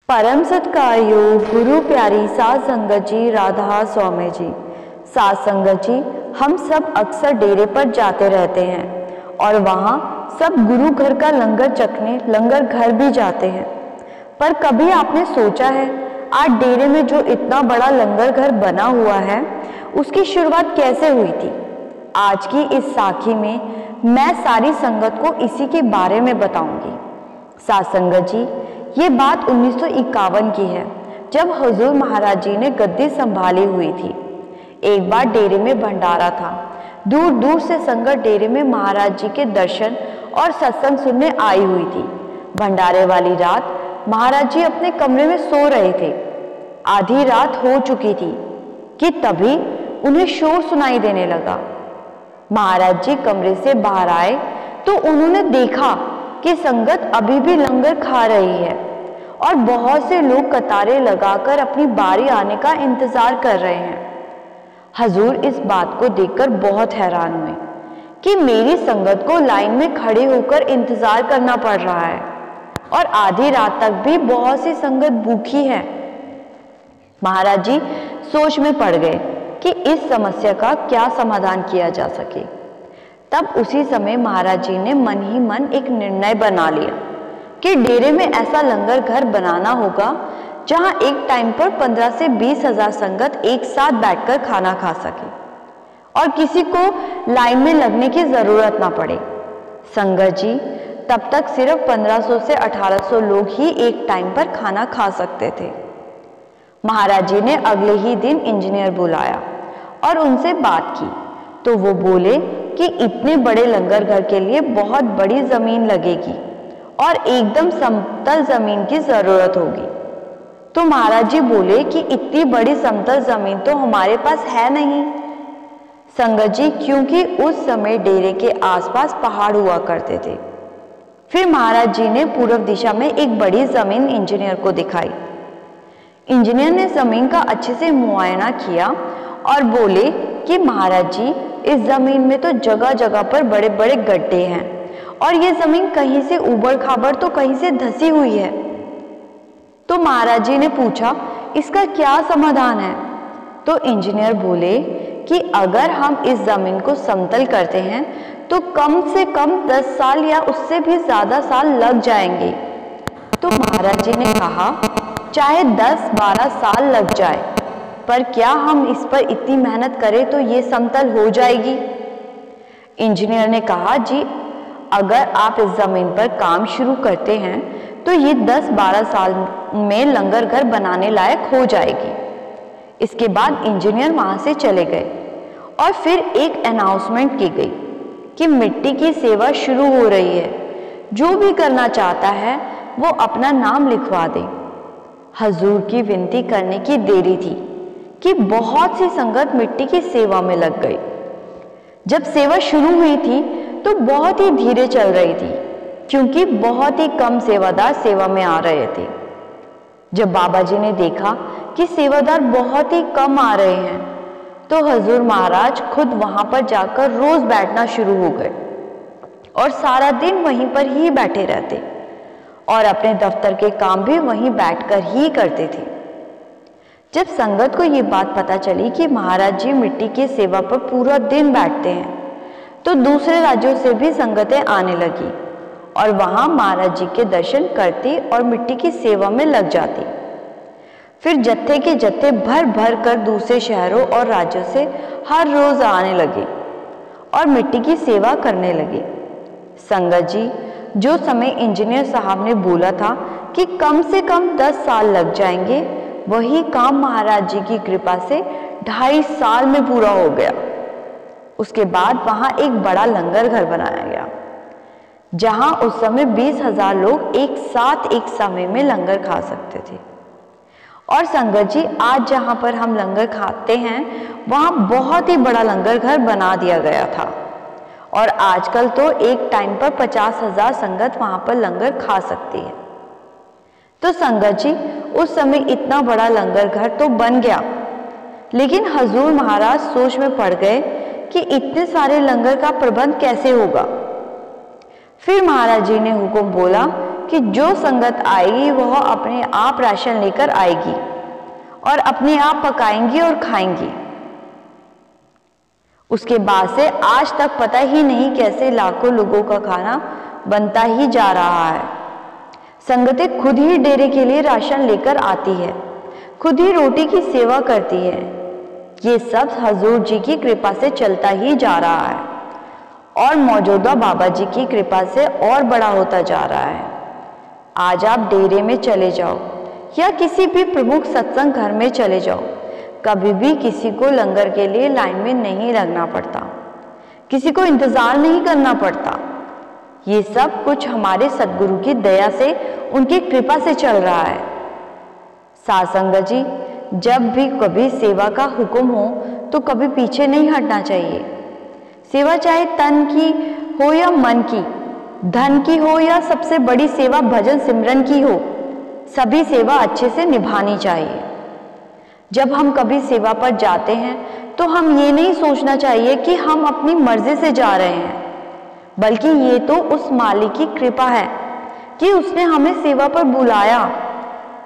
परम सत्कारयोग गुरु प्यारी साध संगत जी, राधा स्वामी जी। साध संगत जी, हम सब अक्सर डेरे पर जाते रहते हैं और वहाँ सब गुरु घर का लंगर चखने लंगर घर भी जाते हैं। पर कभी आपने सोचा है आज डेरे में जो इतना बड़ा लंगर घर बना हुआ है उसकी शुरुआत कैसे हुई थी? आज की इस साखी में मैं सारी संगत को इसी के बारे में बताऊंगी। साध संगत जी, ये बात 1951 की है, जब हुजूर महाराज जी ने गद्दी संभाली हुई थी। एक बार डेरे में भंडारा था। दूर दूर से संगत डेरे में महाराज जी के दर्शन और सत्संग सुनने आई हुई थी। भंडारे वाली रात महाराज जी अपने कमरे में सो रहे थे। आधी रात हो चुकी थी कि तभी उन्हें शोर सुनाई देने लगा। महाराज जी कमरे से बाहर आए तो उन्होंने देखा कि संगत अभी भी लंगर खा रही है और बहुत से लोग कतारें लगाकर अपनी बारी आने का इंतजार कर रहे हैं। हजूर इस बात को देखकर बहुत हैरान हुए कि मेरी संगत को लाइन में खड़े होकर इंतजार करना पड़ रहा है और आधी रात तक भी बहुत सी संगत भूखी है। महाराज जी सोच में पड़ गए कि इस समस्या का क्या समाधान किया जा सके। तब उसी समय महाराज जी ने मन ही मन एक निर्णय बना लिया कि डेरे में ऐसा लंगर घर बनाना होगा जहां एक टाइम पर 15 से 20 हजार संगत एक साथ बैठकर खाना खा सके और किसी को लाइन में लगने की जरूरत ना पड़े। संगत जी तब तक सिर्फ 1500 से 1800 लोग ही एक टाइम पर खाना खा सकते थे। महाराज जी ने अगले ही दिन इंजीनियर बुलाया और उनसे बात की तो वो बोले कि इतने बड़े लंगर घर के लिए बहुत बड़ी जमीन लगेगी और एकदम समतल जमीन की जरूरत होगी। तो महाराज जी बोले कि इतनी बड़ी समतल जमीन तो हमारे पास है नहीं। संगत जी, क्योंकि उस समय डेरे के आसपास पहाड़ हुआ करते थे। फिर महाराज जी ने पूर्व दिशा में एक बड़ी जमीन इंजीनियर को दिखाई। इंजीनियर ने जमीन का अच्छे से मुआयना किया और बोले कि महाराज जी, इस जमीन में तो जगह जगह पर बड़े बड़े गड्ढे हैं और ये जमीन कहीं से ऊबड़ खाबड़ तो कहीं से धसी हुई है। तो महाराज जी ने पूछा इसका क्या समाधान है? तो इंजीनियर बोले कि अगर हम इस जमीन को समतल करते हैं तो कम से कम 10 साल या उससे भी ज्यादा साल लग जाएंगे। तो महाराज जी ने कहा चाहे 10-12 साल लग जाए, पर क्या हम इस पर इतनी मेहनत करें तो ये समतल हो जाएगी? इंजीनियर ने कहा जी, अगर आप इस जमीन पर काम शुरू करते हैं तो ये 10-12 साल में लंगर घर बनाने लायक हो जाएगी। इसके बाद इंजीनियर वहां से चले गए और फिर एक अनाउंसमेंट की गई कि मिट्टी की सेवा शुरू हो रही है, जो भी करना चाहता है वो अपना नाम लिखवा दे। हजूर की विनती करने की देरी थी कि बहुत सी संगत मिट्टी की सेवा में लग गई। जब सेवा शुरू हुई थी तो बहुत ही धीरे चल रही थी क्योंकि बहुत ही कम सेवादार सेवा में आ रहे थे। जब बाबा जी ने देखा कि सेवादार बहुत ही कम आ रहे हैं तो हजूर महाराज खुद वहां पर जाकर रोज बैठना शुरू हो गए और सारा दिन वहीं पर ही बैठे रहते और अपने दफ्तर के काम भी वहीं बैठकर ही करते थे। जब संगत को ये बात पता चली कि महाराज जी मिट्टी की सेवा पर पूरा दिन बैठते हैं तो दूसरे राज्यों से भी संगतें आने लगी और वहां महाराज जी के दर्शन करती और मिट्टी की सेवा में लग जाती। फिर जत्थे के जत्थे भर भर कर दूसरे शहरों और राज्यों से हर रोज आने लगे और मिट्टी की सेवा करने लगे। संगत जी, जो समय इंजीनियर साहब ने बोला था कि कम से कम 10 साल लग जाएंगे, वही काम महाराज जी की कृपा से 2.5 साल में पूरा हो गया। उसके बाद वहां एक बड़ा लंगर घर बनाया गया जहां उस समय 20,000 लोग एक साथ एक समय में लंगर खा सकते थे। और संगत जी, आज जहां पर हम लंगर खाते हैं वहां बहुत ही बड़ा लंगर घर बना दिया गया था और आजकल तो एक टाइम पर 50,000 संगत वहां पर लंगर खा सकती है। तो संगत जी, उस समय इतना बड़ा लंगर घर तो बन गया, लेकिन हजूर महाराज सोच में पड़ गए कि इतने सारे लंगर का प्रबंध कैसे होगा। फिर महाराज जी ने हुक्म बोला कि जो संगत आएगी वह अपने आप राशन लेकर आएगी और अपने आप पकाएंगी और खाएंगी। उसके बाद से आज तक पता ही नहीं कैसे लाखों लोगों का खाना बनता ही जा रहा है। संगतें खुद ही डेरे के लिए राशन लेकर आती है, खुद ही रोटी की सेवा करती है। ये सब हजूर जी की कृपा से चलता ही जा रहा है और मौजूदा बाबा जी की कृपा से और बड़ा होता जा रहा है। आज आप डेरे में चले जाओ या किसी भी प्रमुख सत्संग घर में चले जाओ, कभी भी किसी को लंगर के लिए लाइन में नहीं लगना पड़ता, किसी को इंतजार नहीं करना पड़ता। ये सब कुछ हमारे सद्गुरु की दया से, उनकी कृपा से चल रहा है। साध संगत जी, जब भी कभी सेवा का हुक्म हो तो कभी पीछे नहीं हटना चाहिए। सेवा चाहे तन की हो या मन की, धन की हो या सबसे बड़ी सेवा भजन सिमरन की हो, सभी सेवा अच्छे से निभानी चाहिए। जब हम कभी सेवा पर जाते हैं तो हम ये नहीं सोचना चाहिए कि हम अपनी मर्जी से जा रहे हैं, बल्कि ये तो उस मालिक की कृपा है कि उसने हमें सेवा पर बुलाया,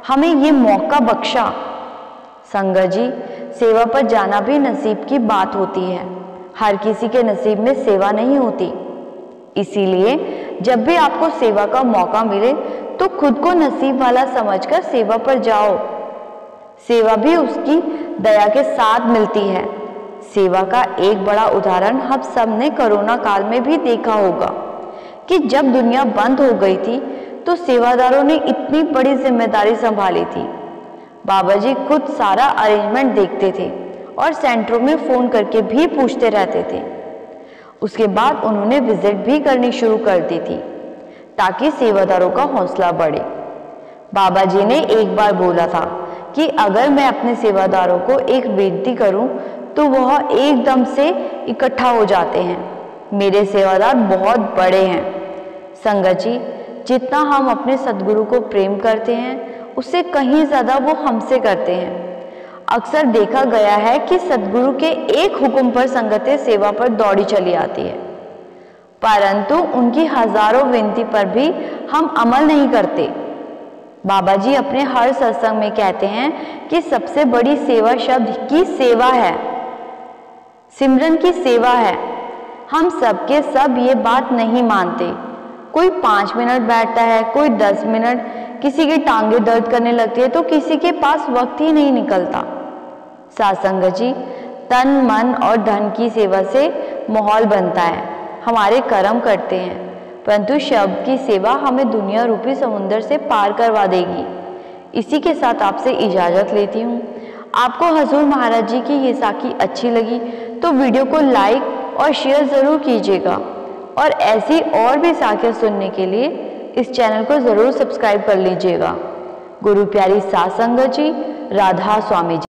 हमें ये मौका बख्शा। संगत जी, सेवा पर जाना भी नसीब की बात होती है, हर किसी के नसीब में सेवा नहीं होती। इसीलिए जब भी आपको सेवा का मौका मिले तो खुद को नसीब वाला समझकर सेवा पर जाओ। सेवा भी उसकी दया के साथ मिलती है। सेवा का एक बड़ा उदाहरण हम सब ने कोरोना काल में भी देखा होगा कि जब दुनिया बंद हो गई थी तो सेवादारों ने इतनी बड़ी जिम्मेदारी संभाली थी। बाबा जी खुद सारा अरेंजमेंट देखते थे और सेंटरों में फोन करके भी पूछते रहते थे। उसके बाद उन्होंने विजिट भी करनी शुरू कर दी थी ताकि सेवादारों का हौसला बढ़े। बाबा जी ने एक बार बोला था कि अगर मैं अपने सेवादारों को एक विनती करूं तो वह एकदम से इकट्ठा हो जाते हैं। मेरे सेवादार बहुत बड़े हैं। संगत जी, जितना हम अपने सद्गुरु को प्रेम करते हैं उससे कहीं ज़्यादा वो हमसे करते हैं। अक्सर देखा गया है कि सद्गुरु के एक हुक्म पर संगतें सेवा पर दौड़ी चली आती है, परंतु उनकी हजारों विनती पर भी हम अमल नहीं करते। बाबा जी अपने हर सत्संग में कहते हैं कि सबसे बड़ी सेवा शब्द की सेवा है, सिमरन की सेवा है। हम सबके सब ये बात नहीं मानते। कोई 5 मिनट बैठता है, कोई 10 मिनट, किसी की टांगे दर्द करने लगती है तो किसी के पास वक्त ही नहीं निकलता। साध संगत जी, तन मन और धन की सेवा से माहौल बनता है, हमारे कर्म करते हैं, परंतु शब्द की सेवा हमें दुनिया रूपी समुद्र से पार करवा देगी। इसी के साथ आपसे इजाज़त लेती हूँ। आपको हजूर महाराज जी की ये साखी अच्छी लगी तो वीडियो को लाइक और शेयर ज़रूर कीजिएगा और ऐसी और भी साखियाँ सुनने के लिए इस चैनल को ज़रूर सब्सक्राइब कर लीजिएगा। गुरु प्यारी साध संगत जी, राधा स्वामी जी।